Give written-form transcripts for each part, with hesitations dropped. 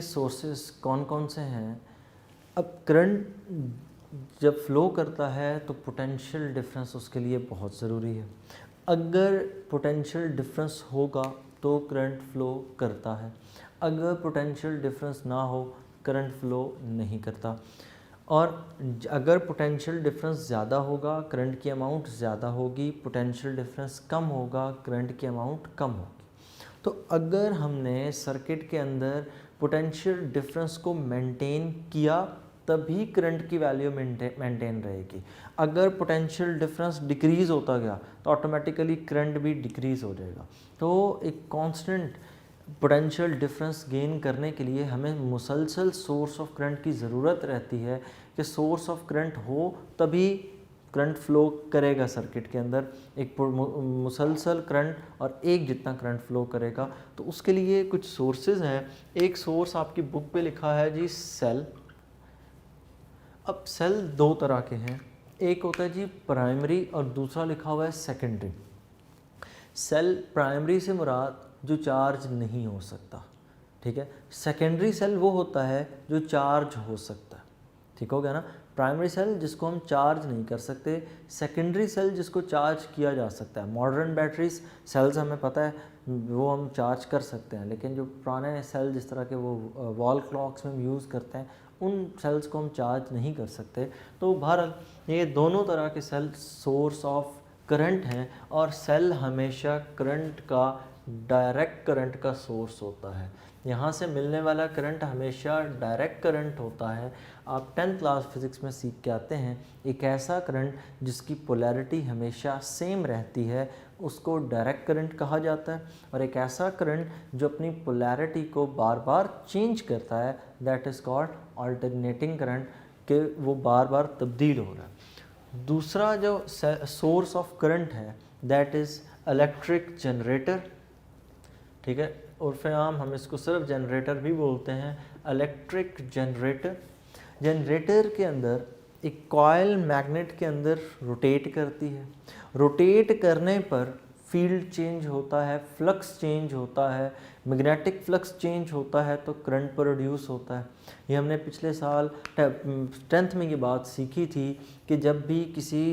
Sources कौन कौन से हैं? अब करंट जब फ्लो करता है तो पोटेंशियल डिफरेंस उसके लिए बहुत ज़रूरी है। अगर पोटेंशियल डिफरेंस होगा तो करंट फ्लो करता है, अगर पोटेंशियल डिफरेंस ना हो करंट फ्लो नहीं करता। और अगर पोटेंशियल डिफरेंस ज़्यादा होगा करंट की अमाउंट ज़्यादा होगी, पोटेंशियल डिफरेंस कम होगा करंट की अमाउंट कम होगी। तो अगर हमने सर्किट के अंदर पोटेंशियल डिफरेंस को मेंटेन किया तभी करंट की वैल्यू मेंटेन रहेगी। अगर पोटेंशियल डिफरेंस डिक्रीज़ होता गया तो ऑटोमेटिकली करंट भी डिक्रीज़ हो जाएगा। तो एक कांस्टेंट पोटेंशियल डिफरेंस गेन करने के लिए हमें मुसलसल सोर्स ऑफ करंट की ज़रूरत रहती है कि सोर्स ऑफ करंट हो तभी करंट फ्लो करेगा सर्किट के अंदर, एक मुसलसल करंट और एक जितना करंट फ्लो करेगा। तो उसके लिए कुछ सोर्सेज हैं। एक सोर्स आपकी बुक पे लिखा है जी सेल। अब सेल दो तरह के हैं, एक होता है जी प्राइमरी और दूसरा लिखा हुआ है सेकेंडरी। सेल प्राइमरी से मुराद जो चार्ज नहीं हो सकता, ठीक है। सेकेंडरी सेल वो होता है जो चार्ज हो सकता है, ठीक हो गया ना। प्राइमरी सेल जिसको हम चार्ज नहीं कर सकते, सेकेंडरी सेल जिसको चार्ज किया जा सकता है। मॉडर्न बैटरीज सेल्स हमें पता है वो हम चार्ज कर सकते हैं, लेकिन जो पुराने सेल जिस तरह के वो वॉल क्लॉक्स में हम यूज़ करते हैं उन सेल्स को हम चार्ज नहीं कर सकते। तो बहरहाल ये दोनों तरह के सेल सोर्स ऑफ करंट हैं और सेल हमेशा करंट का डायरेक्ट करंट का सोर्स होता है। यहाँ से मिलने वाला करंट हमेशा डायरेक्ट करंट होता है। आप 10th क्लास फिज़िक्स में सीख के आते हैं एक ऐसा करंट जिसकी पोलैरिटी हमेशा सेम रहती है उसको डायरेक्ट करंट कहा जाता है, और एक ऐसा करंट जो अपनी पोलैरिटी को बार बार चेंज करता है that is called alternating current, के वो बार बार तब्दील हो रहा है। दूसरा जो सोर्स ऑफ करंट है दैट इज़ इलेक्ट्रिक जनरेटर, ठीक है। उर्फ़े आम हम इसको सिर्फ जनरेटर भी बोलते हैं, इलेक्ट्रिक जनरेटर। जनरेटर के अंदर एक कॉइल मैग्नेट के अंदर रोटेट करती है, रोटेट करने पर फील्ड चेंज होता है, फ्लक्स चेंज होता है, मैग्नेटिक फ्लक्स चेंज होता है तो करंट प्रोड्यूस होता है। ये हमने पिछले साल 10th में ये बात सीखी थी कि जब भी किसी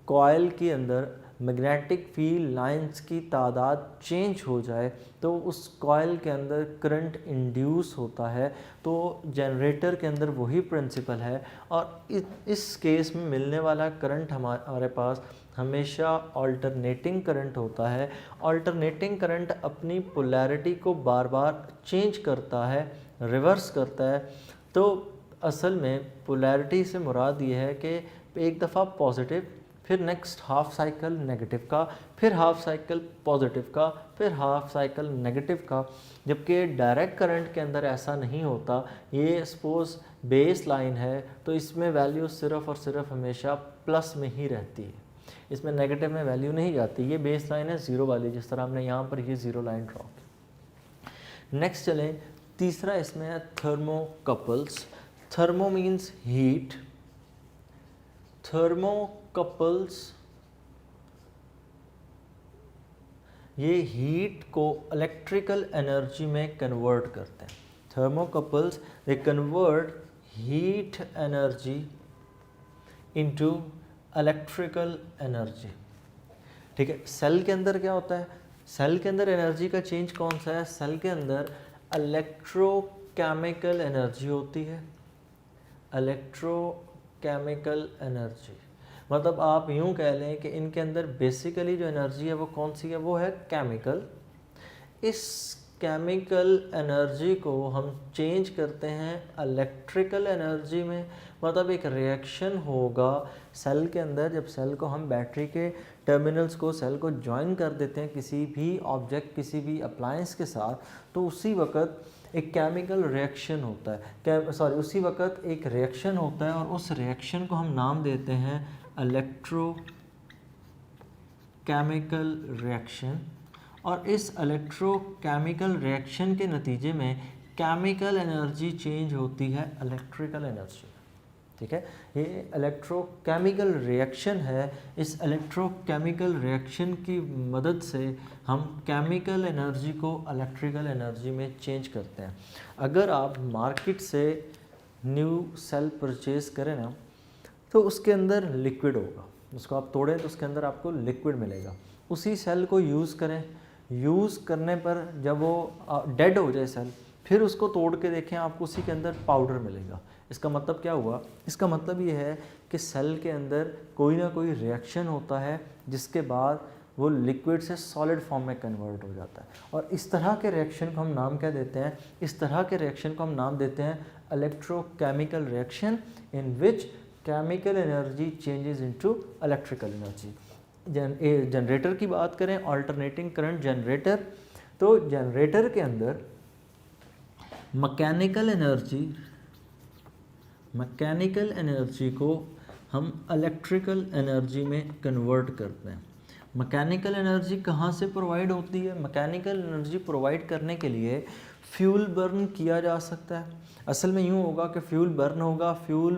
कॉइल के अंदर मैग्नेटिक फील्ड लाइंस की तादाद चेंज हो जाए तो उस कॉइल के अंदर करंट इंड्यूस होता है। तो जनरेटर के अंदर वही प्रिंसिपल है और इस केस में मिलने वाला करंट हमारे पास हमेशा अल्टरनेटिंग करंट होता है। अल्टरनेटिंग करंट अपनी पोलैरिटी को बार बार चेंज करता है, रिवर्स करता है। तो असल में पोलैरिटी से मुराद ये है कि एक दफ़ा पॉजिटिव, फिर नेक्स्ट हाफ साइकिल नेगेटिव का, फिर हाफ साइकिल पॉजिटिव का, फिर हाफ साइकिल नेगेटिव का। जबकि डायरेक्ट करंट के अंदर ऐसा नहीं होता। ये सपोज बेस लाइन है तो इसमें वैल्यू सिर्फ और सिर्फ हमेशा प्लस में ही रहती है, इसमें नेगेटिव में वैल्यू नहीं जाती। ये बेस लाइन है ज़ीरो वाली, जिस तरह हमने यहाँ पर ये ज़ीरो लाइन ड्रॉ की। नेक्स्ट चलें, तीसरा इसमें है thermocouples. Thermo means heat, thermocouples ये हीट को इलेक्ट्रिकल एनर्जी में कन्वर्ट करते हैं। Thermocouples they convert heat energy into electrical energy, ठीक है। सेल के अंदर क्या होता है, सेल के अंदर एनर्जी का चेंज कौन सा है, सेल के अंदर इलेक्ट्रोकेमिकल एनर्जी होती है। इलेक्ट्रोकेमिकल एनर्जी मतलब आप यूँ कह लें कि इनके अंदर बेसिकली जो एनर्जी है वो कौन सी है, वो है केमिकल। इस केमिकल एनर्जी को हम चेंज करते हैं इलेक्ट्रिकल एनर्जी में। मतलब एक रिएक्शन होगा सेल के अंदर, जब सेल को हम बैटरी के टर्मिनल्स को सेल को ज्वाइन कर देते हैं किसी भी ऑब्जेक्ट किसी भी अप्लायंस के साथ, तो उसी वक्त एक केमिकल रिएक्शन होता है, उसी वक्त एक रिएक्शन होता है और उस रिएक्शन को हम नाम देते हैं इलेक्ट्रोकेमिकल रिएक्शन। और इस इलेक्ट्रोकेमिकल रिएक्शन के नतीजे में केमिकल एनर्जी चेंज होती है इलेक्ट्रिकल एनर्जी। ठीक है। ये इलेक्ट्रोकेमिकल रिएक्शन है। इस इलेक्ट्रोकेमिकल रिएक्शन की मदद से हम केमिकल एनर्जी को इलेक्ट्रिकल एनर्जी में चेंज करते हैं। अगर आप मार्केट से न्यू सेल परचेज़ करें ना, तो उसके अंदर लिक्विड होगा, उसको आप तोड़ें तो उसके अंदर आपको लिक्विड मिलेगा। उसी सेल को यूज़ करें, यूज़ करने पर जब वो डेड हो जाए सेल, फिर उसको तोड़ के देखें, आपको उसी के अंदर पाउडर मिलेगा। इसका मतलब क्या हुआ? इसका मतलब ये है कि सेल के अंदर कोई ना कोई रिएक्शन होता है जिसके बाद वो लिक्विड से सॉलिड फॉर्म में कन्वर्ट हो जाता है। और इस तरह के रिएक्शन को हम नाम क्या देते हैं? इस तरह के रिएक्शन को हम नाम देते हैं electrochemical reaction, in which chemical energy changes into electrical energy. Generator की बात करें, अल्टरनेटिंग करंट जनरेटर, तो जनरेटर के अंदर मैकेनिकल एनर्जी को हम इलेक्ट्रिकल एनर्जी में कन्वर्ट करते हैं। मैकेनिकल एनर्जी कहाँ से प्रोवाइड होती है? मैकेनिकल एनर्जी प्रोवाइड करने के लिए फ्यूल बर्न किया जा सकता है। असल में यूँ होगा कि फ्यूल बर्न होगा, फ्यूल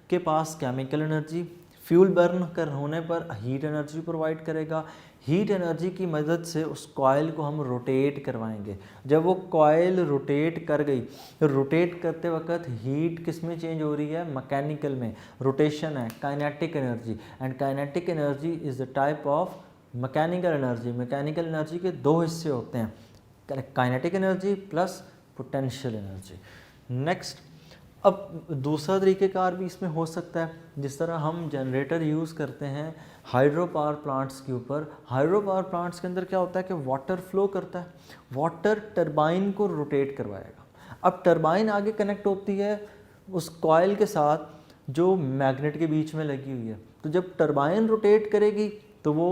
के पास केमिकल एनर्जी, फ्यूल बर्न कर होने पर हीट एनर्जी प्रोवाइड करेगा। हीट एनर्जी की मदद से उस कॉइल को हम रोटेट करवाएंगे। जब वो कॉइल रोटेट कर गई, तो रोटेट करते वक्त हीट किस में चेंज हो रही है? मैकेनिकल में। रोटेशन है kinetic energy, and kinetic energy is the type of mechanical energy. Mechanical energy के दो हिस्से होते हैं, kinetic energy plus potential energy. Next, अब दूसरा तरीक़ेकार भी इसमें हो सकता है, जिस तरह हम जनरेटर यूज़ करते हैं हाइड्रो पावर प्लांट्स के ऊपर। हाइड्रो पावर प्लांट्स के अंदर क्या होता है कि वाटर फ्लो करता है, वाटर टरबाइन को रोटेट करवाएगा। अब टरबाइन आगे कनेक्ट होती है उस कॉइल के साथ जो मैग्नेट के बीच में लगी हुई है। तो जब टरबाइन रोटेट करेगी तो वो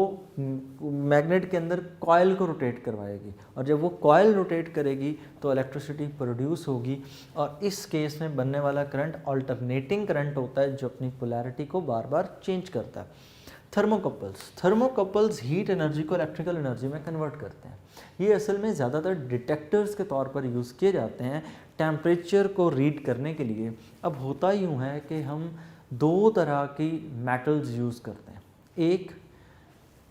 मैग्नेट के अंदर कॉइल को रोटेट करवाएगी, और जब वो कॉइल रोटेट करेगी तो इलेक्ट्रिसिटी प्रोड्यूस होगी। और इस केस में बनने वाला करंट अल्टरनेटिंग करंट होता है, जो अपनी पोलैरिटी को बार बार चेंज करता है। थर्मोकपल्स हीट एनर्जी को इलेक्ट्रिकल एनर्जी में कन्वर्ट करते हैं। ये असल में ज़्यादातर डिटेक्टर्स के तौर पर यूज़ किए जाते हैं टेम्परेचर को रीड करने के लिए। अब होता यूँ है कि हम दो तरह की मेटल्स यूज़ करते हैं, एक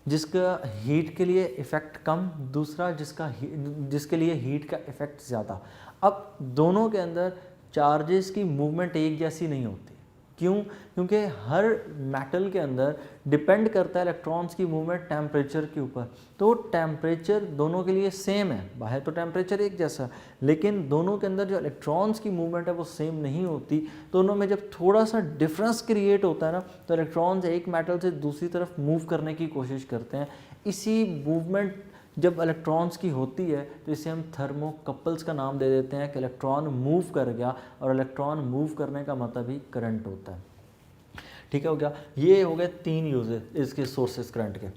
जिसका हीट के लिए इफ़ेक्ट कम, दूसरा जिसके लिए हीट का इफ़ेक्ट ज़्यादा। अब दोनों के अंदर चार्जेस की मूवमेंट एक जैसी नहीं होती। क्यों? क्योंकि हर मेटल के अंदर डिपेंड करता है इलेक्ट्रॉन्स की मूवमेंट टेम्परेचर के ऊपर। तो टेम्परेचर दोनों के लिए सेम है, बाहर तो टेम्परेचर एक जैसा, लेकिन दोनों के अंदर जो इलेक्ट्रॉन्स की मूवमेंट है वो सेम नहीं होती। दोनों में जब थोड़ा सा डिफरेंस क्रिएट होता है ना, तो इलेक्ट्रॉन्स एक मेटल से दूसरी तरफ मूव करने की कोशिश करते हैं। इसी मूवमेंट जब इलेक्ट्रॉन्स की होती है तो इसे हम थर्मोकपल्स का नाम दे देते हैं कि इलेक्ट्रॉन मूव कर गया, और इलेक्ट्रॉन मूव करने का मतलब ही करंट होता है। ठीक है, हो गया। ये हो गए तीन यूज़ इसके सोर्सेस करंट के।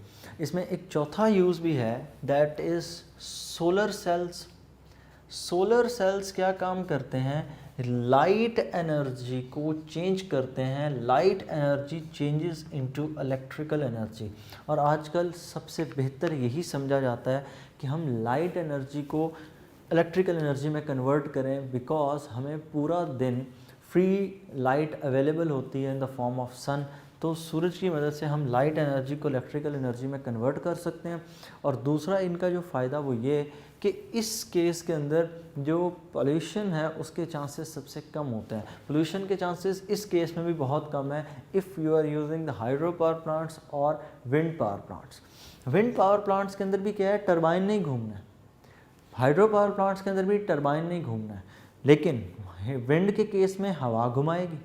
इसमें एक चौथा यूज़ भी है, that is solar cells. Solar cells क्या काम करते हैं? लाइट एनर्जी को चेंज करते हैं। Light energy changes into electrical energy. और आजकल सबसे बेहतर यही समझा जाता है कि हम लाइट एनर्जी को इलेक्ट्रिकल एनर्जी में कन्वर्ट करें, बिकॉज हमें पूरा दिन फ्री लाइट अवेलेबल होती है इन द फॉर्म ऑफ सन। तो सूरज की मदद से हम लाइट एनर्जी को इलेक्ट्रिकल एनर्जी में कन्वर्ट कर सकते हैं। और दूसरा इनका जो फ़ायदा वो ये कि इस केस के अंदर जो पोल्यूशन है उसके चांसेस सबसे कम होते हैं। पोल्यूशन के चांसेस इस केस में भी बहुत कम है if you are using the hydro power plants और wind power plants. Wind power plants के अंदर भी क्या है? टरबाइन नहीं घूमना है। हाइड्रो पावर प्लांट्स के अंदर भी टरबाइन नहीं घूमना है, लेकिन विंड के केस में हवा घुमाएगी,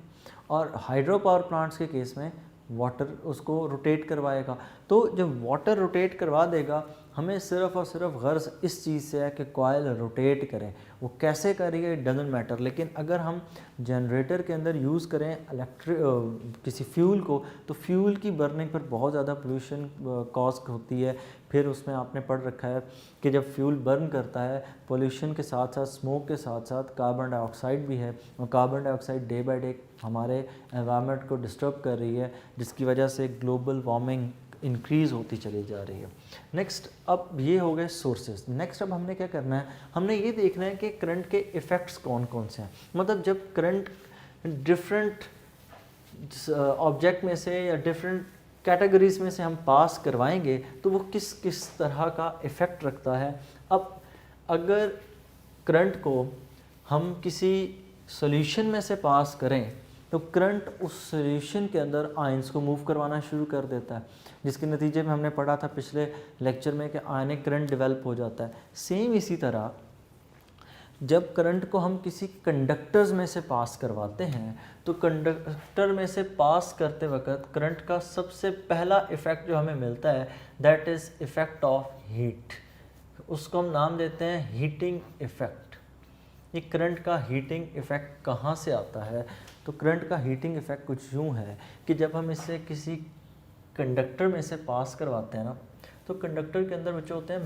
और हाइड्रो पावर प्लांट्स के केस में वाटर उसको रोटेट करवाएगा। तो जब वाटर रोटेट करवा देगा, हमें सिर्फ़ और सिर्फ गर्ज इस चीज़ से है कि कॉइल रोटेट करें। वो कैसे करेगा इट डजंट मैटर। लेकिन अगर हम जनरेटर के अंदर यूज़ करें किसी फ्यूल को, तो फ्यूल की बर्निंग पर बहुत ज़्यादा पोल्यूशन कॉज होती है। फिर उसमें आपने पढ़ रखा है कि जब फ्यूल बर्न करता है, पोल्यूशन के साथ साथ, स्मोक के साथ साथ कार्बन डाइऑक्साइड भी है, और carbon dioxide day by day हमारे एनवायरनमेंट को डिस्टर्ब कर रही है, जिसकी वजह से ग्लोबल वार्मिंग इंक्रीज़ होती चली जा रही है। नेक्स्ट, अब ये हो गए सोर्सेज। नेक्स्ट अब हमने क्या करना है? हमने ये देखना है कि करंट के इफ़ेक्ट्स कौन कौन से हैं। मतलब जब करंट डिफरेंट ऑब्जेक्ट में से या डिफरेंट कैटेगरीज में से हम पास करवाएंगे तो वो किस किस तरह का इफ़ेक्ट रखता है। अब अगर करंट को हम किसी सॉल्यूशन में से पास करें तो करंट उस सॉल्यूशन के अंदर आयंस को मूव करवाना शुरू कर देता है, जिसके नतीजे में हमने पढ़ा था पिछले लेक्चर में कि आयनिक करंट डेवलप हो जाता है। सेम इसी तरह जब करंट को हम किसी कंडक्टर्स में से पास करवाते हैं तो कंडक्टर में से पास करते वक्त करंट का सबसे पहला इफ़ेक्ट जो हमें मिलता है that is effect of heat. उसको हम नाम देते हैं हीटिंग इफ़ेक्ट। ये करंट का हीटिंग इफ़ेक्ट कहाँ से आता है? तो करंट का हीटिंग इफ़ेक्ट कुछ यूँ है कि जब हम इसे किसी कंडक्टर में से पास करवाते हैं ना तो कंडक्टर के अंदर बच्चे होते हैं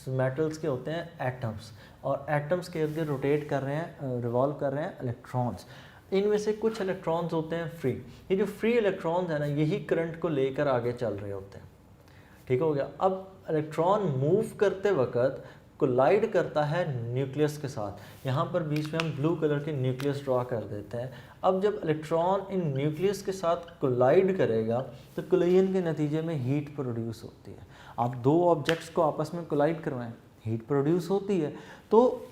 मेटल्स के होते हैं एटम्स, और एटम्स के इर्द गिर्द रोटेट कर रहे हैं, रिवॉल्व कर रहे हैं इलेक्ट्रॉन्स। इनमें से कुछ इलेक्ट्रॉन्स होते हैं फ्री। ये जो फ्री इलेक्ट्रॉन्स हैं ना यही करंट को लेकर आगे चल रहे होते हैं। ठीक हो गया। अब इलेक्ट्रॉन मूव करते वक्त कोलाइड करता है न्यूक्लियस के साथ। यहाँ पर बीच में हम ब्लू कलर के न्यूक्लियस ड्रॉ कर देते हैं। अब जब इलेक्ट्रॉन इन न्यूक्लियस के साथ कोलाइड करेगा तो कोलिजन के नतीजे में हीट प्रोड्यूस होती है। आप दो ऑब्जेक्ट्स को आपस में कोलाइड करवाएं, हीट प्रोड्यूस होती है। तो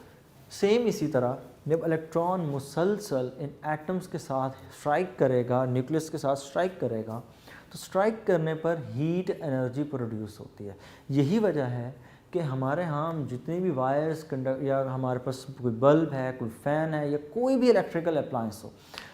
सेम इसी तरह जब इलेक्ट्रॉन मुसलसल इन एटम्स के साथ स्ट्राइक करेगा, न्यूक्लियस के साथ स्ट्राइक करेगा, तो स्ट्राइक करने पर हीट एनर्जी प्रोड्यूस होती है। यही वजह है कि हमारे यहाँ हम जितनी भी वायर्स या हमारे पास कोई बल्ब है, कोई फ़ैन है या कोई भी इलेक्ट्रिकल अप्लायंस हो,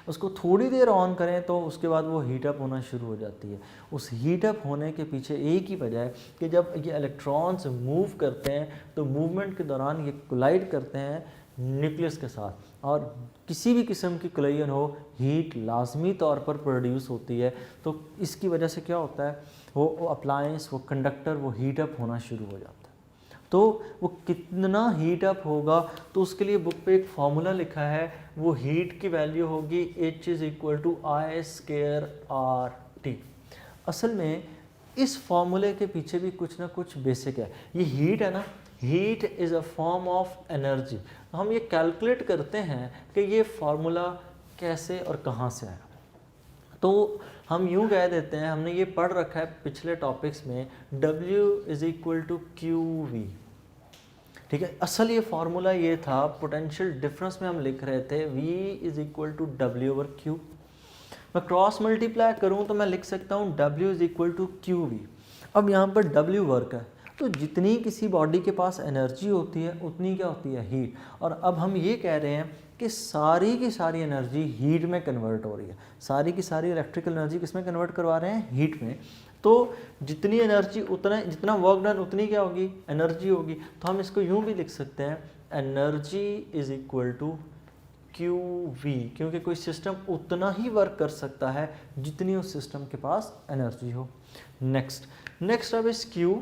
उसको थोड़ी देर ऑन करें तो उसके बाद वो हीटअप होना शुरू हो जाती है। उस हीटअप होने के पीछे एक ही वजह है कि जब ये इलेक्ट्रॉन्स मूव करते हैं तो मूवमेंट के दौरान ये कोलाइड करते हैं न्यूक्लियस के साथ, और किसी भी किस्म की कोलिजन हो हीट लाजमी तौर पर प्रोड्यूस होती है। तो इसकी वजह से क्या होता है, वो अप्लायंस, वो कंडक्टर, वो हीटअप होना शुरू हो जाता है। तो वो कितना हीट अप होगा तो उसके लिए बुक पे एक फॉर्मूला लिखा है, वो हीट की वैल्यू होगी H = I²RT। असल में इस फॉर्मूले के पीछे भी कुछ ना कुछ बेसिक है। ये हीट है ना, heat is a form of energy. हम ये कैलकुलेट करते हैं कि ये फार्मूला कैसे और कहाँ से आया। तो हम यूँ कह देते हैं, हमने ये पढ़ रखा है पिछले टॉपिक्स में, W = QV। ठीक है। असल ये फार्मूला ये था, पोटेंशियल डिफरेंस में हम लिख रहे थे V = W/Q। मैं क्रॉस मल्टीप्लाई करूँ तो मैं लिख सकता हूँ W = QV। अब यहाँ पर W वर्क है, तो जितनी किसी बॉडी के पास एनर्जी होती है उतनी क्या होती है, हीट। और अब हम ये कह रहे हैं कि सारी की सारी एनर्जी हीट में कन्वर्ट हो रही है। सारी की सारी इलेक्ट्रिकल एनर्जी किस में कन्वर्ट करवा रहे हैं, हीट में। तो जितनी एनर्जी उतना, जितना वर्क डन उतनी क्या होगी, एनर्जी होगी। तो हम इसको यूँ भी लिख सकते हैं, एनर्जी = QV, क्योंकि कोई सिस्टम उतना ही वर्क कर सकता है जितनी उस सिस्टम के पास एनर्जी हो। नेक्स्ट अब इस Q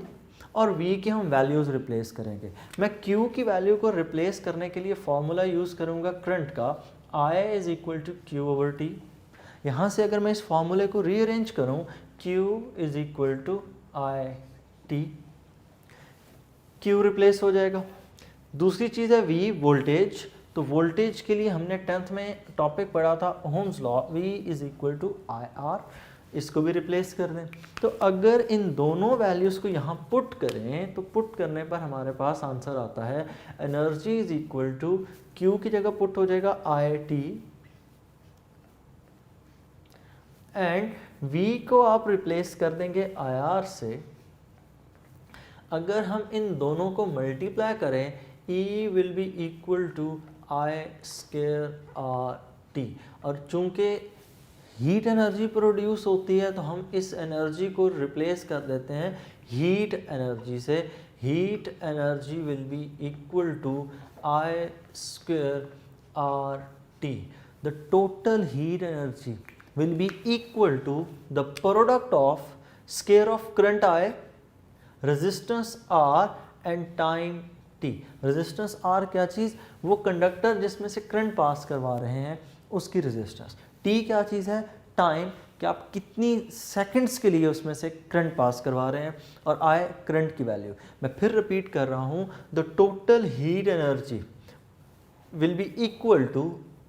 और V के हम वैल्यूज़ रिप्लेस करेंगे। मैं Q की वैल्यू को रिप्लेस करने के लिए फॉर्मूला यूज़ करूँगा करंट का, I = Q/T। यहाँ से अगर मैं इस फॉर्मूले को रीअरेंज करूँ, Q = IT, Q रिप्लेस हो जाएगा। दूसरी चीज़ है V, वोल्टेज। तो वोल्टेज के लिए हमने 10th में टॉपिक पढ़ा था ओम्स लॉ, V = IR। इसको भी रिप्लेस कर दें। तो अगर इन दोनों वैल्यूज़ को यहाँ पुट करें तो पुट करने पर हमारे पास आंसर आता है, एनर्जी = Q की जगह पुट हो जाएगा IT, एंड V को आप रिप्लेस कर देंगे IR से। अगर हम इन दोनों को मल्टीप्लाई करें, E will be = I²RT। और चूंकि हीट एनर्जी प्रोड्यूस होती है तो हम इस एनर्जी को रिप्लेस कर देते हैं हीट एनर्जी से। Heat energy will B = I²RT। The total heat energy will be equal to the product of square of current I, resistance R and time T। Resistance R क्या चीज़, वो conductor जिसमें से current pass करवा रहे हैं उसकी resistance. T क्या चीज़ है, टाइम, कि आप कितनी सेकंड्स के लिए उसमें से करंट पास करवा रहे हैं, और I करंट की वैल्यू। मैं फिर रिपीट कर रहा हूँ, the total heat energy will be equal to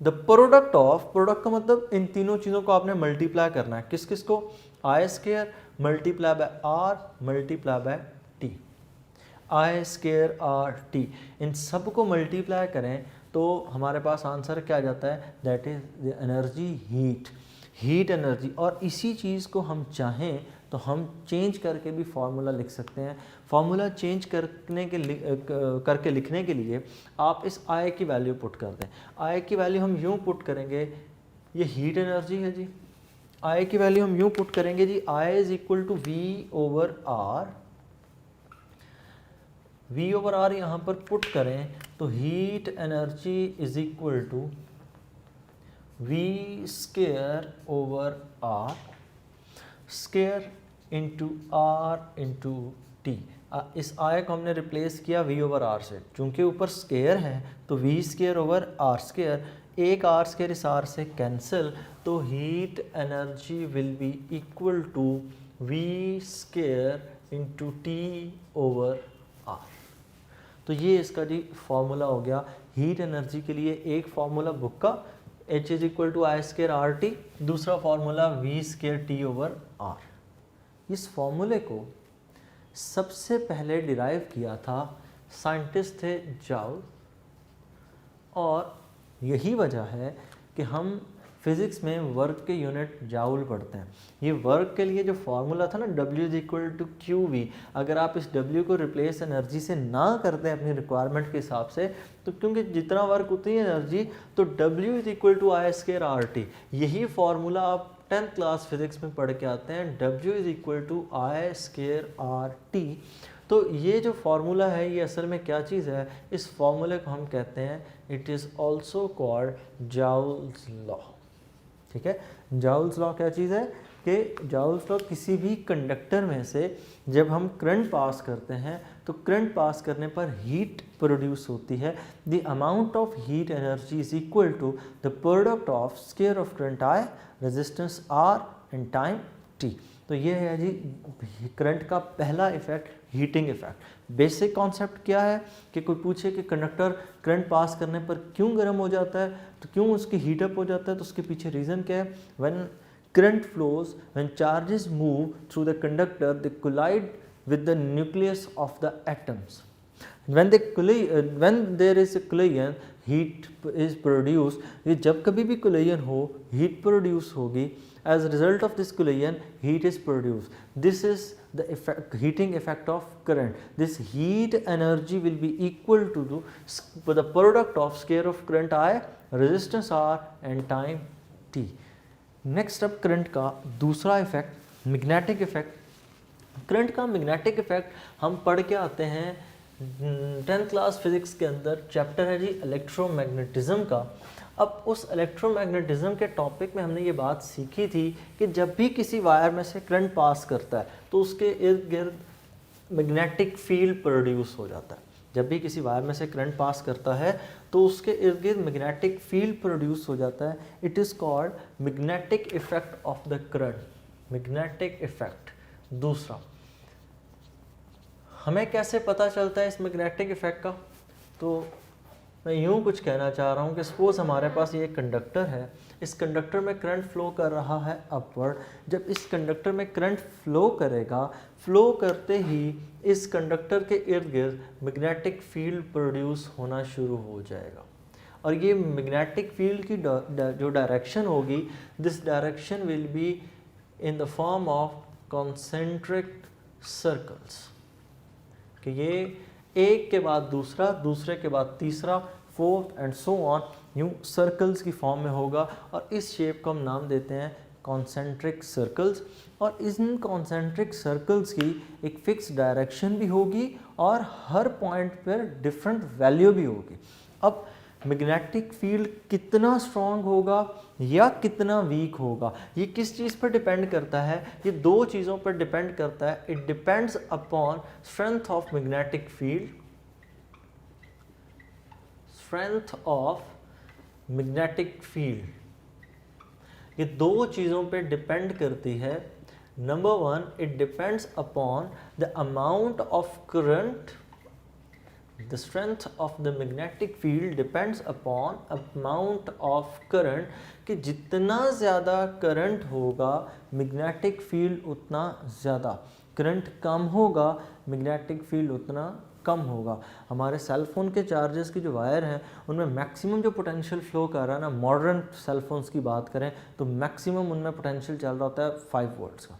the product of, product का मतलब इन तीनों चीज़ों को आपने मल्टीप्लाई करना है, किस किस को, I square multiply by R multiply by T, I square are T, इन सब को मल्टीप्लाई करें तो हमारे पास आंसर क्या आ जाता है, that is the energy heat, heat energy. और इसी चीज़ को हम चाहें तो हम चेंज करके भी फार्मूला लिख सकते हैं। फार्मूला चेंज करके लिखने के लिए आप इस आई की वैल्यू पुट कर दें। आई की वैल्यू हम यूँ पुट करेंगे, ये हीट एनर्जी है जी, आई की वैल्यू हम यूँ पुट करेंगे जी, I is equal to V over R, V over R यहाँ पर पुट करें तो heat energy is equal to we square over are square into R into T. इस आई को हमने रिप्लेस किया वी ओवर आर से, चूँकि ऊपर स्क्वायर है तो v square over are square, एक आर स्क्वायर इस आर से कैंसिल, तो heat energy will be equal to we square into t over r. तो ये इसका जी फॉर्मूला हो गया हीट एनर्जी के लिए। एक फॉर्मूला बुक का H is equal to I square are T, दूसरा formula V square T over R. इस फॉर्मूले को सबसे पहले डिराइव किया था साइंटिस्ट थे जाउल, और यही वजह है कि हम फिज़िक्स में वर्क के यूनिट जाउल पढ़ते हैं। ये वर्क के लिए जो फार्मूला था ना W is equal to q v, अगर आप इस W को रिप्लेस एनर्जी से ना करते हैं अपनी रिक्वायरमेंट के हिसाब से, तो क्योंकि जितना वर्क उतनी एनर्जी, तो W is equal to I square are t. यही फार्मूला आप 10th क्लास फिज़िक्स में पढ़ के आते हैं, W is equal to I square are t. तो ये जो फार्मूला है ये असल में क्या चीज़ है, इस फार्मूले को हम कहते हैं, it is also called joules law. ठीक है, जाउल्स लॉ क्या चीज़ है कि जाउल्स लॉ किसी भी कंडक्टर में से जब हम करंट पास करते हैं तो करंट पास करने पर हीट प्रोड्यूस होती है। The amount of heat energy is equal to the product of square of current I, resistance r and time t. तो ये है जी करंट का पहला effect, heating effect. Basic concept क्या है कि कोई पूछे कि कंडक्टर करंट पास करने पर क्यों गर्म हो जाता है, तो क्यों उसकी हीटअप हो जाता है, तो उसके पीछे रीज़न क्या है। When current flows, when charges move through the conductor, they collide with the nucleus of the atoms. When there is a collision, heat is produced. ये जब कभी भी collision हो, heat produce होगी. As a result of this collision, heat is produced. This is the effect, heating effect of current. This heat energy will be equal to the product of square of current I, resistance R and time T. Next up current का दूसरा effect, magnetic effect। Current का magnetic effect हम पढ़ के आते हैं 10th class physics के अंदर, चैप्टर है जी इलेक्ट्रोमैग्नेटिज्म का। अब उस इलेक्ट्रोमैग्नेटिज्म के टॉपिक में हमने ये बात सीखी थी कि जब भी किसी वायर में से करंट पास करता है तो उसके इर्द गिर्द मैग्नेटिक फील्ड प्रोड्यूस हो जाता है। जब भी किसी वायर में से करंट पास करता है तो उसके इर्द गिर्द मैग्नेटिक फील्ड प्रोड्यूस हो जाता है। It is called magnetic effect of the current, magnetic effect. दूसरा, हमें कैसे पता चलता है इस मैग्नेटिक इफेक्ट का, तो मैं यूँ कुछ कहना चाह रहा हूँ कि सपोज़ हमारे पास ये कंडक्टर है, इस कंडक्टर में करंट फ्लो कर रहा है अपवर्ड। जब इस कंडक्टर में करंट फ्लो करेगा, फ्लो करते ही इस कंडक्टर के इर्द गिर्द मैग्नेटिक फील्ड प्रोड्यूस होना शुरू हो जाएगा, और ये मैग्नेटिक फील्ड की जो डायरेक्शन होगी, this direction will be in the form of concentric circles, कि ये एक के बाद दूसरा, दूसरे के बाद तीसरा, फोर्थ एंड सो ऑन, यूँ सर्कल्स की फॉर्म में होगा, और इस शेप को हम नाम देते हैं कॉन्सेंट्रिक सर्कल्स। और इन कॉन्सेंट्रिक सर्कल्स की एक फिक्स डायरेक्शन भी होगी और हर पॉइंट पर डिफरेंट वैल्यू भी होगी। अब मैग्नेटिक फील्ड कितना स्ट्रॉन्ग होगा या कितना वीक होगा, ये किस चीज़ पर डिपेंड करता है, ये दो चीज़ों पर डिपेंड करता है। It depends upon strength of magnetic field, strength of magnetic field, ये दो चीज़ों पर डिपेंड करती है। Number one, it depends upon the amount of current the strength of the magnetic field depends upon amount of current, कि जितना ज़्यादा current होगा मैग्नेटिक फील्ड उतना ज़्यादा, करंट कम होगा मैग्नेटिक फील्ड उतना कम होगा। हमारे सेल फोन के चार्जेस की जो वायर हैं उनमें मैक्सिमम जो पोटेंशियल फ्लो कर रहा है ना, मॉडर्न सेल फोन्स की बात करें तो मैक्सिमम उनमें पोटेंशियल चल रहा होता है 5 वोल्ट्स का।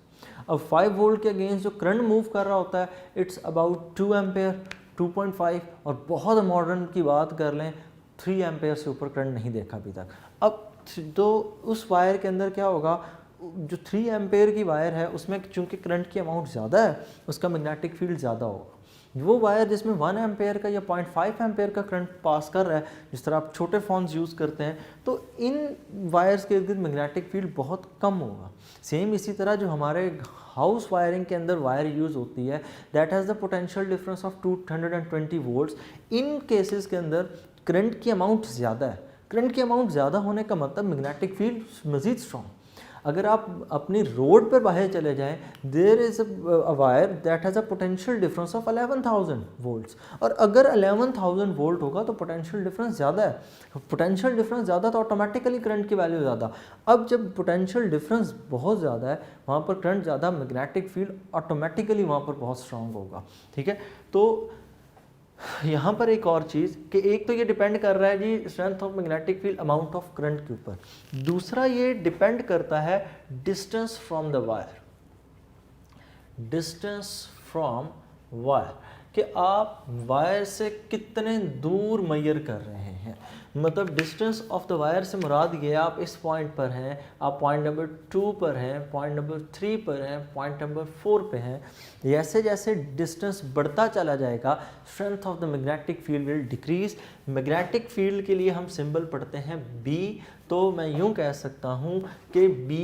अब 5 वोल्ट के अगेंस्ट जो करंट मूव कर रहा होता है इट्स अबाउट 2 एम्पेयर, 2.5, और बहुत मॉडर्न की बात कर लें 3 एम्पेयर से ऊपर करंट नहीं देखा अभी तक। अब तो उस वायर के अंदर क्या होगा, जो 3 एम्पेयर की वायर है उसमें चूंकि करंट की अमाउंट ज़्यादा है उसका मैग्नेटिक फील्ड ज़्यादा होगा। वो वायर जिसमें 1 एम्पेयर का या 0.5 एम्पेयर का करंट पास कर रहा है, जिस तरह आप छोटे फ़ोन्स यूज़ करते हैं, तो इन वायर्स के इर्द मैग्नेटिक फील्ड बहुत कम होगा। सेम इसी तरह जो हमारे हाउस वायरिंग के अंदर वायर यूज़ होती है that has the potential difference of 220 volts. In cases के अंदर करंट की अमाउंट ज़्यादा है। करंट की अमाउंट ज़्यादा होने का मतलब मैग्नेटिक फील्ड मज़ीद स्ट्रॉन्ग। अगर आप अपनी रोड पर बाहर चले जाएं, there is a wire that has a potential difference of 11,000 volts, और अगर 11,000 वोल्ट होगा तो पोटेंशियल डिफरेंस ज़्यादा है। पोटेंशियल डिफरेंस ज़्यादा तो ऑटोमेटिकली करंट की वैल्यू ज़्यादा। अब जब पोटेंशियल डिफरेंस बहुत ज़्यादा है वहाँ पर करंट ज़्यादा, मैग्नेटिक फील्ड ऑटोमेटिकली वहाँ पर बहुत स्ट्रॉन्ग होगा। ठीक है, तो यहाँ पर एक और चीज़ कि एक तो ये डिपेंड कर रहा है जी strength of magnetic field amount of current के ऊपर, दूसरा ये डिपेंड करता है distance from the wire, distance from wire, कि आप वायर से कितने दूर मेजर कर रहे हैं। मतलब डिस्टेंस ऑफ द वायर से मुराद ये आप इस पॉइंट पर हैं, आप पॉइंट नंबर 2 पर हैं, पॉइंट नंबर 3 पर हैं, पॉइंट नंबर 4 पे हैं। जैसे जैसे डिस्टेंस बढ़ता चला जाएगा strength of the magnetic field will decrease. Magnetic field के लिए हम सिंबल पढ़ते हैं B, तो मैं यूं कह सकता हूं कि B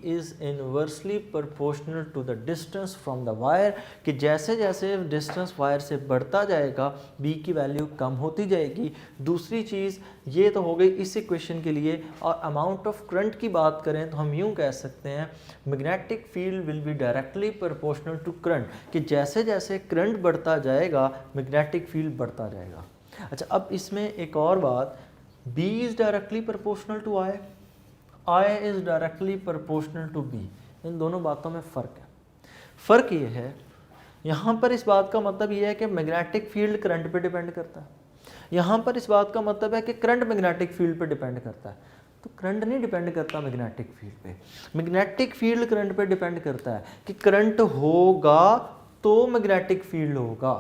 is inversely proportional to the distance from the wire, कि जैसे जैसे डिस्टेंस वायर से बढ़ता जाएगा B की वैल्यू कम होती जाएगी। दूसरी चीज़ ये तो हो गई इस इक्वेशन के लिए। और अमाउंट ऑफ करंट की बात करें तो हम यूं कह सकते हैं magnetic field will be directly proportional to current, कि जैसे जैसे करंट बढ़ता जाएगा मैग्नेटिक फील्ड बढ़ता जाएगा। अच्छा, अब इसमें एक और बात, B is directly proportional to I is directly proportional to B। इन दोनों बातों में फ़र्क है। फ़र्क ये है, यहाँ पर इस बात का मतलब ये है कि मैग्नेटिक फील्ड करंट पे डिपेंड करता है, यहाँ पर इस बात का मतलब है कि करंट मैग्नेटिक फील्ड पे डिपेंड करता है। तो करंट नहीं डिपेंड करता मैग्नेटिक फील्ड पे, मैग्नेटिक फील्ड करंट पे डिपेंड करता है कि करंट होगा तो मैग्नेटिक फील्ड होगा,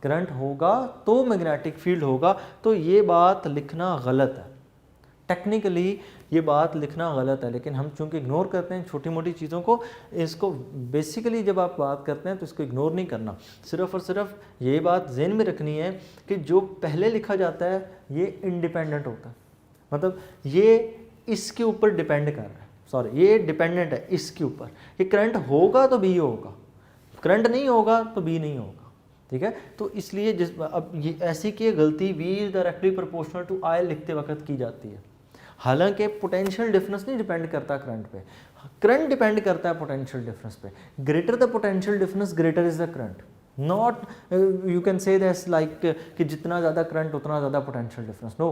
करंट होगा तो मैग्नेटिक फील्ड होगा। तो ये बात लिखना गलत है, टेक्निकली ये बात लिखना गलत है, लेकिन हम चूंकि इग्नोर करते हैं छोटी मोटी चीज़ों को, इसको बेसिकली जब आप बात करते हैं तो इसको इग्नोर नहीं करना। सिर्फ और सिर्फ ये बात ज़हन में रखनी है कि जो पहले लिखा जाता है ये इंडिपेंडेंट होता है, मतलब ये इसके ऊपर डिपेंड कर रहा है, सॉरी ये डिपेंडेंट है इसके ऊपर, कि करंट होगा तो B होगा, करंट नहीं होगा तो B नहीं होगा। ठीक है, तो इसलिए जिस अब ये ऐसी की गलती V is directly proportional to I लिखते वक्त की जाती है। हालांकि पोटेंशियल डिफरेंस नहीं डिपेंड करता करंट पे, करंट डिपेंड करता है पोटेंशियल डिफरेंस पे। Greater the potential difference greater is the current, not you can say that's like कि जितना ज़्यादा करंट उतना ज़्यादा potential difference. No,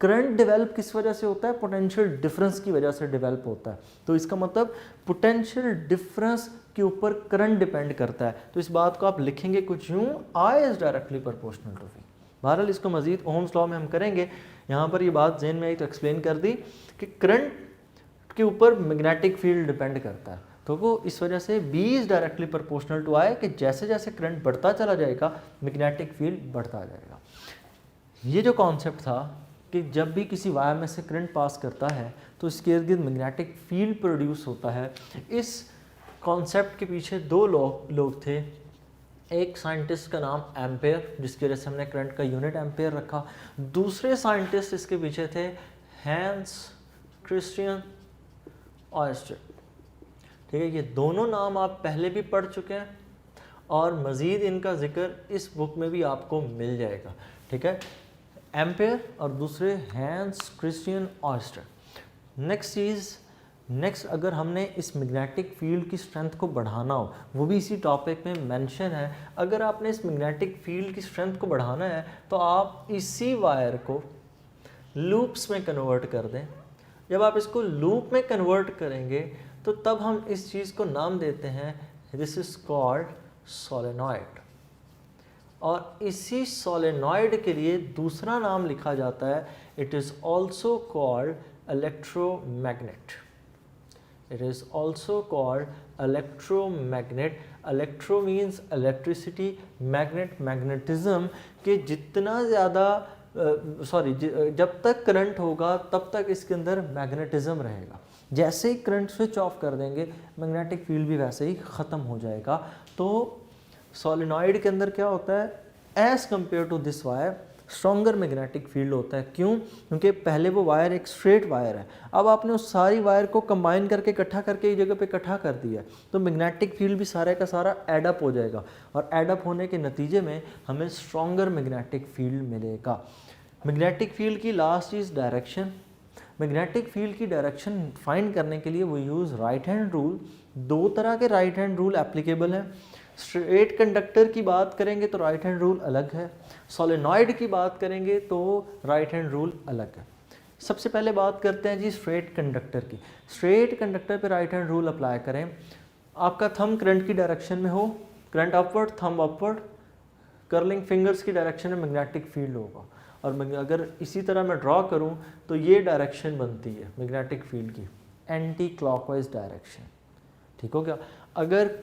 current develop किस वजह से होता है, पोटेंशियल डिफरेंस की वजह से डेवलप होता है। तो इसका मतलब पोटेंशियल डिफरेंस के ऊपर करंट डिपेंड करता है। तो इस बात को आप लिखेंगे कुछ यूँ, I is directly proportional to V। बहरहाल इसको मज़ीद ओम्स लॉ में हम करेंगे, यहाँ पर ये बात जहन में आई तो एक्सप्लेन कर दी कि करंट के ऊपर मैग्नेटिक फील्ड डिपेंड करता है। तो वो इस वजह से B is directly proportional to I, कि जैसे जैसे करंट बढ़ता चला जाएगा मैग्नेटिक फील्ड बढ़ता जाएगा। ये जो कॉन्सेप्ट था कि जब भी किसी वायर में से करंट पास करता है तो इसके इर्द गिर्द मैग्नेटिक फील्ड प्रोड्यूस होता है। इस कॉन्सेप्ट के पीछे दो लोग थे, एक साइंटिस्ट का नाम एम्पेयर, जिसकी वजह से हमने करंट का यूनिट एम्पेयर रखा। दूसरे साइंटिस्ट इसके पीछे थे हैंस क्रिस्टियन ऑयस्टर। ठीक है, ये दोनों नाम आप पहले भी पढ़ चुके हैं और मज़ीद इनका जिक्र इस बुक में भी आपको मिल जाएगा। ठीक है, एम्पेयर और दूसरे हैंस क्रिस्टियन ऑयस्टर। नेक्स्ट चीज़ नेक्स्ट, अगर हमने इस मैग्नेटिक फील्ड की स्ट्रेंथ को बढ़ाना हो, वो भी इसी टॉपिक में मेंशन है, अगर आपने इस मैग्नेटिक फील्ड की स्ट्रेंथ को बढ़ाना है तो आप इसी वायर को लूप्स में कन्वर्ट कर दें। जब आप इसको लूप में कन्वर्ट करेंगे तो तब हम इस चीज़ को नाम देते हैं, दिस इज कॉल्ड सोलेनॉइड। और इसी सोलेनॉइड के लिए दूसरा नाम लिखा जाता है, it is also called electromagnet. It is also called electromagnet. Electro means electricity, magnet magnetism. कि जितना ज़्यादा जब तक करंट होगा तब तक इसके अंदर मैग्नेटिज्म रहेगा। जैसे ही करंट स्विच ऑफ कर देंगे मैग्नेटिक फील्ड भी वैसे ही ख़त्म हो जाएगा। तो सोलेनॉइड के अंदर क्या होता है, as compare to this wire stronger magnetic field होता है। क्यों? क्योंकि पहले वो वायर एक स्ट्रेट वायर है, अब आपने उस सारी वायर को कंबाइन करके इकट्ठा करके एक जगह पे इकट्ठा कर दिया है, तो मैग्नेटिक फील्ड भी सारे का सारा एडअप हो जाएगा और एडअप होने के नतीजे में हमें स्ट्रॉन्गर मैग्नेटिक फील्ड मिलेगा। मैग्नेटिक फील्ड की लास्ट चीज़ डायरेक्शन। मैग्नेटिक फील्ड की डायरेक्शन फाइंड करने के लिए वो यूज़ राइट हैंड रूल। दो तरह के राइट हैंड रूल एप्लीकेबल हैं। स्ट्रेट कंडक्टर की बात करेंगे तो राइट हैंड रूल अलग है, सोलेनॉइड की बात करेंगे तो राइट हैंड रूल अलग है। सबसे पहले बात करते हैं जी स्ट्रेट कंडक्टर की। स्ट्रेट कंडक्टर पे राइट हैंड रूल अप्लाई करें। आपका थंब करंट की डायरेक्शन में हो, current upward, thumb upward, curling fingers की डायरेक्शन में मैग्नेटिक फील्ड होगा। और अगर इसी तरह मैं ड्रॉ करूं तो ये डायरेक्शन बनती है मैग्नेटिक फील्ड की, एंटी क्लॉकवाइज डायरेक्शन। ठीक हो गया? अगर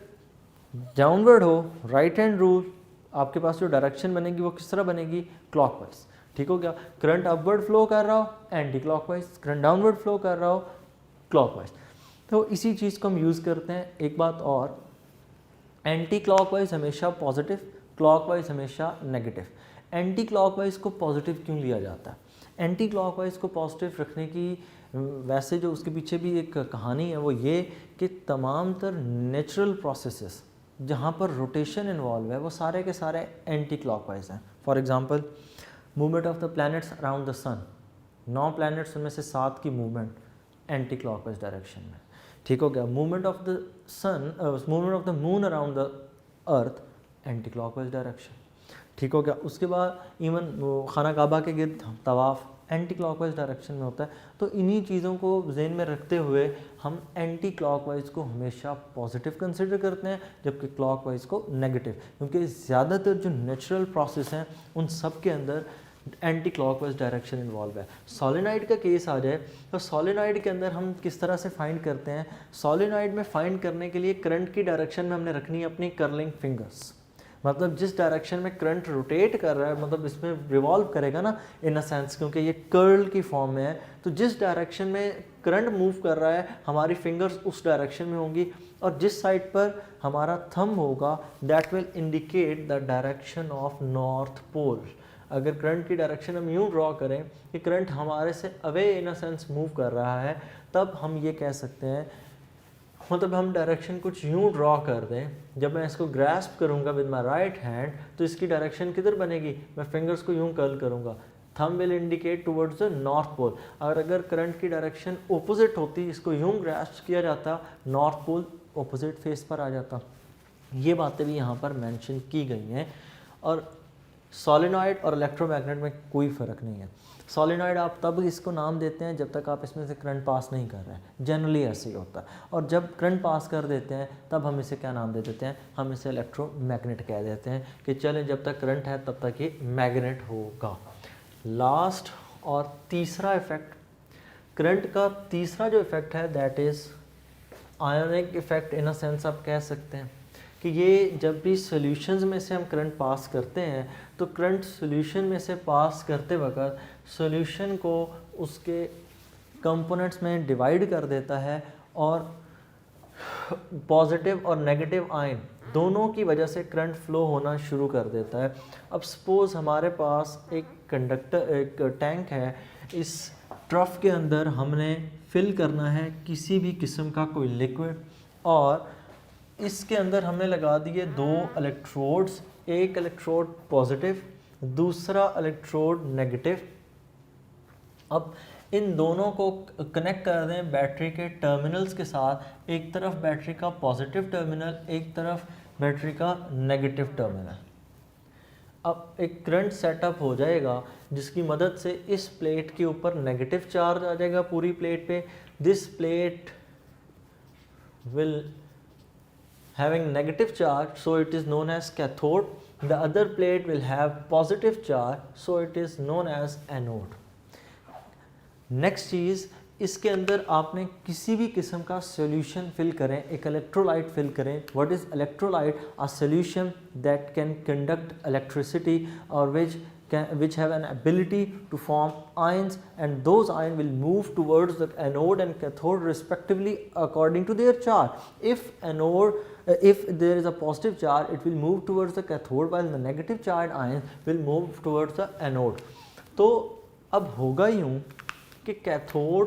डाउनवर्ड हो, राइट हैंड रूल, आपके पास जो डायरेक्शन बनेगी वो किस तरह बनेगी, क्लॉकवाइज। ठीक हो गया? करंट अपवर्ड फ्लो कर रहा हो anti clockwise, current downward flow कर रहा हो क्लॉकवाइज। तो इसी चीज़ को हम यूज़ करते हैं। एक बात और, एंटी क्लॉकवाइज हमेशा पॉजिटिव, क्लॉकवाइज हमेशा नेगेटिव। एंटी क्लॉकवाइज को पॉजिटिव क्यों लिया जाता है? एंटी क्लॉकवाइज को पॉजिटिव रखने की वैसे जो उसके पीछे भी एक कहानी है वो ये कि तमाम तर नेचुरल प्रोसेसेस जहाँ पर रोटेशन इन्वॉल्व है वो सारे के सारे एंटी क्लॉकवाइज हैं। For example movement of the planets around the sun, 9 planets उनमें से 7 की मूवमेंट एंटी क्लॉकवाइज डायरेक्शन में। ठीक हो गया? Movement of the sun, movement of the moon around the earth, anti clockwise direction. ठीक हो गया? उसके बाद इवन खाना काबा के गिर्द तवाफ़ एंटी क्लॉकवाइज डायरेक्शन में होता है। तो इन्हीं चीज़ों को जहन में रखते हुए हम एंटी क्लॉकवाइज को हमेशा पॉजिटिव कंसिडर करते हैं जबकि क्लॉकवाइज को नेगेटिव, क्योंकि ज़्यादातर जो नेचुरल प्रोसेस हैं उन सब के अंदर एंटी क्लॉकवाइज डायरेक्शन इन्वॉल्व है। सोलेनॉइड का केस आ जाए तो सोलेनॉइड के अंदर हम किस तरह से फाइंड करते हैं? सोलेनॉइड में फाइंड करने के लिए करंट की डायरेक्शन में हमने रखनी है अपनी कर्लिंग फिंगर्स। मतलब जिस डायरेक्शन में करंट रोटेट कर रहा है, मतलब इसमें रिवॉल्व करेगा ना इन अ सेंस, क्योंकि ये कर्ल की फॉर्म में है, तो जिस डायरेक्शन में करंट मूव कर रहा है हमारी फिंगर्स उस डायरेक्शन में होंगी और जिस साइड पर हमारा थंब होगा that will indicate the direction of north pole. अगर करंट की डायरेक्शन हम यूँ ड्रॉ करें कि करंट हमारे से away in a sense move कर रहा है, तब हम ये कह सकते हैं, मतलब हम डायरेक्शन कुछ यूँ ड्रॉ कर दें, जब मैं इसको ग्रैस्प करूँगा विद माई राइट हैंड तो इसकी डायरेक्शन किधर बनेगी, मैं फिंगर्स को यूँ कर्ल करूँगा, thumb will indicate towards the north pole. और अगर करंट की डायरेक्शन ओपोजिट होती, इसको यूँ ग्रैस्प किया जाता, नॉर्थ पोल ओपोजिट फेस पर आ जाता। ये बातें भी यहाँ पर मेंशन की गई हैं। और सोलेनॉइड और इलेक्ट्रोमैग्नेट में कोई फ़र्क नहीं है। सोलेनॉइड आप तब इसको नाम देते हैं जब तक आप इसमें से करंट पास नहीं कर रहे हैं, जनरली ऐसे ही होता है। और जब करंट पास कर देते हैं तब हम इसे क्या नाम दे देते हैं, हम इसे इलेक्ट्रोमैग्नेट कह देते हैं कि चलें जब तक करंट है तब तक ये मैग्नेट होगा। लास्ट और तीसरा इफेक्ट, करंट का तीसरा जो इफेक्ट है that is ionic effect. In a sense आप कह सकते हैं कि ये जब भी सॉल्यूशंस में से हम करंट पास करते हैं तो करंट सॉल्यूशन में से पास करते वक्त सॉल्यूशन को उसके कंपोनेंट्स में डिवाइड कर देता है और पॉजिटिव और नेगेटिव आयन दोनों की वजह से करंट फ्लो होना शुरू कर देता है। अब सपोज़ हमारे पास एक टैंक है, इस ट्रफ के अंदर हमने फिल करना है किसी भी किस्म का कोई लिक्विड और इसके अंदर हमने लगा दिए 2 इलेक्ट्रोड्स, एक इलेक्ट्रोड पॉजिटिव, दूसरा इलेक्ट्रोड नेगेटिव। अब इन दोनों को कनेक्ट कर दें बैटरी के टर्मिनल्स के साथ, एक तरफ बैटरी का पॉजिटिव टर्मिनल, एक तरफ बैटरी का नेगेटिव टर्मिनल। अब एक करंट सेटअप हो जाएगा जिसकी मदद से इस प्लेट के ऊपर नेगेटिव चार्ज आ जाएगा पूरी प्लेट पे। This plate will having negative charge, so it is known as cathode. The other plate will have positive charge, so it is known as anode. Next चीज़, इसके अंदर आपने किसी भी किस्म का सॉल्यूशन फिल करें, एक इलेक्ट्रोलाइट फिल करें। What is electrolyte? A solution that can conduct electricity और which have an ability to form ions, and those ions will move towards the anode and cathode respectively according to their charge. If there is a positive charge, it will move towards the cathode, while the negative charged ions will move towards the anode. तो अब होगा यूँ कि cathode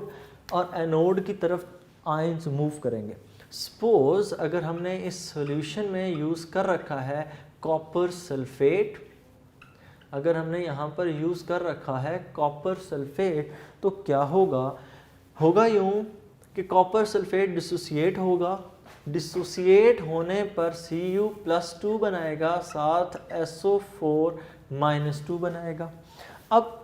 और anode की तरफ ions move करेंगे। Suppose अगर हमने इस सॉल्यूशन में यूज़ कर रखा है कॉपर सल्फेट, अगर हमने यहाँ पर यूज़ कर रखा है कॉपर सल्फेट, तो क्या होगा यूँ कि कॉपर सल्फेट डिसोसिएट होगा। डिसोसिएट होने पर Cu+2 बनाएगा, साथ SO4-2 बनाएगा। अब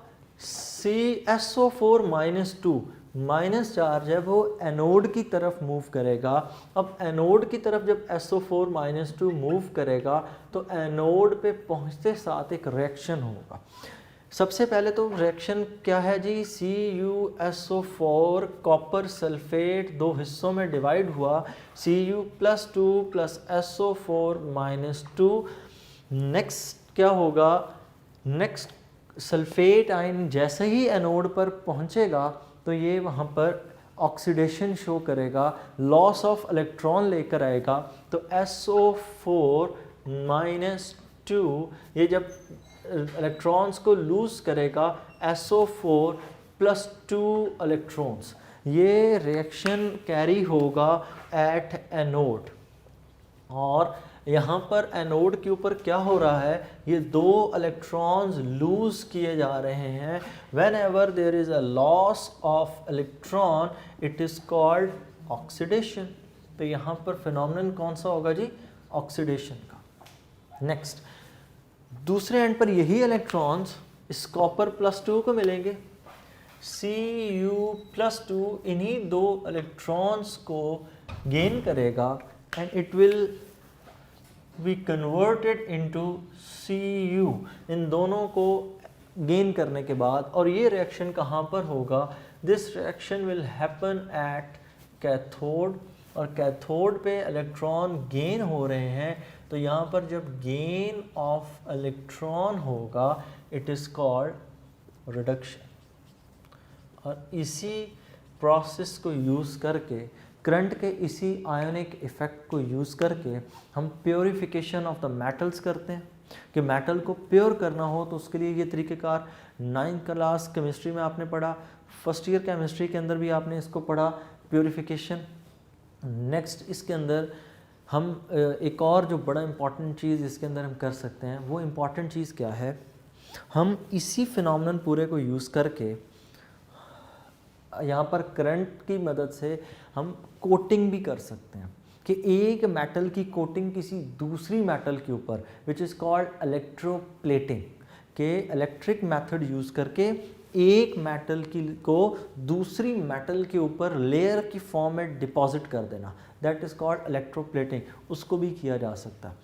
SO4-2 माइनस चार्ज है वो एनोड की तरफ मूव करेगा। अब एनोड की तरफ जब SO4-2 मूव करेगा तो एनोड पे पहुंचते साथ एक रिएक्शन होगा। सबसे पहले तो रिएक्शन क्या है जी? CuSO4 कॉपर सल्फेट दो हिस्सों में डिवाइड हुआ, Cu+2 प्लस SO4-2। नेक्स्ट क्या होगा? नेक्स्ट सल्फेट आयन जैसे ही एनोड पर पहुंचेगा तो ये वहाँ पर ऑक्सीडेशन शो करेगा, लॉस ऑफ इलेक्ट्रॉन लेकर आएगा। तो SO4-2 ये जब इलेक्ट्रॉन्स को लूज करेगा, SO4+2 इलेक्ट्रॉन्स, ये रिएक्शन कैरी होगा एट एनोड। और यहाँ पर एनोड के ऊपर क्या हो रहा है? ये दो इलेक्ट्रॉन्स लूज किए जा रहे हैं। Whenever there is a loss of electron it is called oxidation. तो यहाँ पर फिनोमेनन कौन सा होगा जी? ऑक्सीडेशन का। नेक्स्ट, दूसरे एंड पर यही इलेक्ट्रॉन्स इस कॉपर+2 को मिलेंगे। Cu+2 इन्हीं दो इलेक्ट्रॉन्स को गेन करेगा and it will be converted into Cu। इन दोनों को गेन करने के बाद, और ये रिएक्शन कहाँ पर होगा? This reaction will happen at cathode, और कैथोड पे इलेक्ट्रॉन गेन हो रहे हैं। तो यहाँ पर जब गेन ऑफ इलेक्ट्रॉन होगा इट इज़ कॉल्ड रिडक्शन। और इसी प्रोसेस को यूज़ करके, करंट के इसी आयोनिक इफ़ेक्ट को यूज़ करके हम प्योरीफिकेशन ऑफ द मेटल्स करते हैं। कि मेटल को प्योर करना हो तो उसके लिए ये तरीक़ेकार 9th क्लास केमिस्ट्री में आपने पढ़ा, फर्स्ट ईयर केमिस्ट्री के अंदर भी आपने इसको पढ़ा, प्योरीफिकेशन। नेक्स्ट इसके अंदर हम एक और जो बड़ा इम्पॉर्टेंट चीज़ इसके अंदर हम कर सकते हैं, वो इम्पॉर्टेंट चीज़ क्या है? हम इसी फिनोमेनन पूरे को यूज़ करके यहाँ पर करंट की मदद से हम कोटिंग भी कर सकते हैं कि एक मेटल की कोटिंग किसी दूसरी मेटल के ऊपर, विच इज़ कॉल्ड इलेक्ट्रोप्लेटिंग, के इलेक्ट्रिक मेथड यूज़ करके एक मेटल को दूसरी मेटल के ऊपर लेयर की फॉर्म में डिपॉजिट कर देना, दैट इज़ कॉल्ड इलेक्ट्रोप्लेटिंग। उसको भी किया जा सकता है।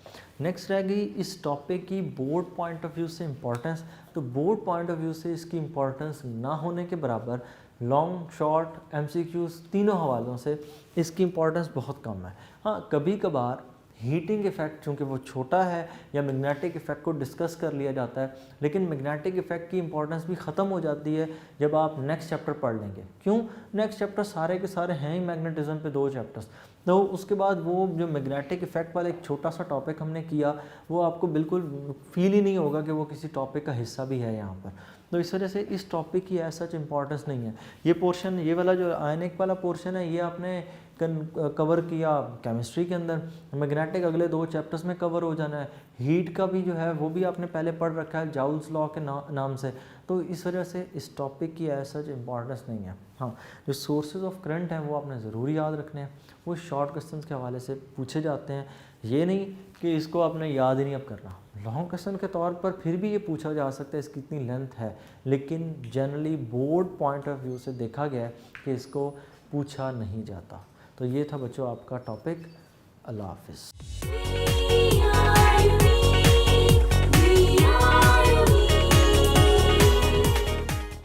नेक्स्ट रह गई इस टॉपिक की बोर्ड पॉइंट ऑफ व्यू से इम्पोर्टेंस। तो बोर्ड पॉइंट ऑफ व्यू से इसकी इम्पोर्टेंस ना होने के बराबर, लॉन्ग शॉर्ट MCQs तीनों हवालों से इसकी इम्पोर्टेंस बहुत कम है। हाँ, कभी कभार हीटिंग इफ़ेक्ट चूँकि वो छोटा है या मैग्नेटिक इफ़ेक्ट को डिस्कस कर लिया जाता है, लेकिन मैग्नेटिक इफ़ेक्ट की इंपॉर्टेंस भी ख़त्म हो जाती है जब आप नेक्स्ट चैप्टर पढ़ लेंगे। क्यों? नेक्स्ट चैप्टर सारे के सारे हैं ही मैग्नेटिज्म पे 2 चैप्टर्स। तो उसके बाद वो जो मैग्नेटिक इफ़ेक्ट वाला एक छोटा सा टॉपिक हमने किया, वो आपको बिल्कुल फील ही नहीं होगा कि वो किसी टॉपिक का हिस्सा भी है यहाँ पर। तो इस वजह से इस टॉपिक की एज सच इम्पॉर्टेंस नहीं है। ये पोर्शन, ये वाला जो आयनिक वाला पोर्शन है, ये आपने कवर किया केमिस्ट्री के अंदर, मैग्नेटिक अगले 2 चैप्टर्स में कवर हो जाना है, हीट का भी जो है वो भी आपने पहले पढ़ रखा है जाउल्स लॉ के नाम से, तो इस वजह से इस टॉपिक की ऐसा इंपॉर्टेंस नहीं है। हाँ, जो सोर्सेज ऑफ करंट हैं वो आपने ज़रूर याद रखने हैं, वो शॉर्ट क्वेश्चंस के हवाले से पूछे जाते हैं, ये नहीं कि इसको आपने याद ही नहीं अब करना। लॉन्ग क्वेश्चन के तौर पर फिर भी ये पूछा जा सकता है इसकी इतनी लेंथ है, लेकिन generally board point of view से देखा गया है कि इसको पूछा नहीं जाता। तो ये था बच्चों आपका टॉपिक। अल्लाह हाफिज़।